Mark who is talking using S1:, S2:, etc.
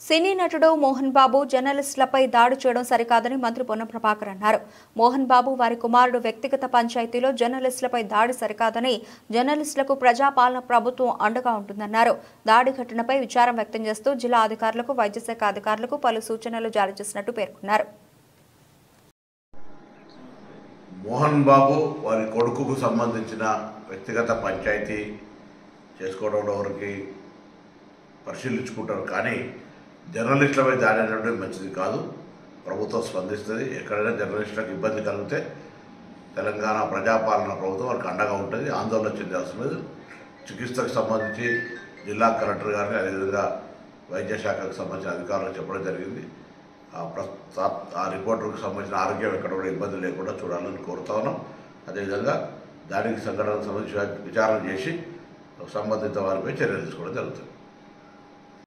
S1: సినీ నటుడు మోహన్ బాబు జర్నలిస్టులపై దాడి చేయడం సరికాదని మంత్రి పొన్నం ప్రభాకర్ అన్నారు. మోహన్ బాబు వారి కుమారుడు వ్యక్తిగత పంచాయతీలో జర్నలిస్టులపై దాడి సరికాదని, జర్నలిస్టులకు ప్రజాపాలన ప్రభుత్వం అండగా ఉంటుందన్నారు. దాడి ఘటనపై విచారం వ్యక్తం చేస్తూ జిల్లా అధికారులకు, వైద్య శాఖ అధికారులకు పలు సూచనలు జారీ చేసినట్టు పేర్కొన్నారు.
S2: మోహన్ బాబు వారి కొడుకుకు సంబంధించిన వ్యక్తిగత పంచాయతీ చేసుకోవడంలో వరకు పరిశీలించుకుంటారు, కానీ జర్నలిస్టులపై దాడి అనేటువంటి మంచిది కాదు. ప్రభుత్వం స్పందిస్తుంది. ఎక్కడైనా జర్నలిస్టులకు ఇబ్బంది కలిగితే తెలంగాణ ప్రజాపాలన ప్రభుత్వం వారికి అండగా ఉంటుంది. ఆందోళన చెందాల్సిన లేదు. చికిత్సకు సంబంధించి జిల్లా కలెక్టర్ గారిని, అదేవిధంగా వైద్య శాఖకు సంబంధించిన అధికారులకు చెప్పడం జరిగింది. ఆ రిపోర్టర్కు సంబంధించిన ఆరోగ్యం ఎక్కడ కూడా ఇబ్బంది లేకుండా చూడాలని కోరుతా ఉన్నాం. అదేవిధంగా దానికి సంఘటనకు సంబంధించి విచారణ చేసి సంబంధిత వారిపై చర్యలు తీసుకోవడం జరుగుతుంది.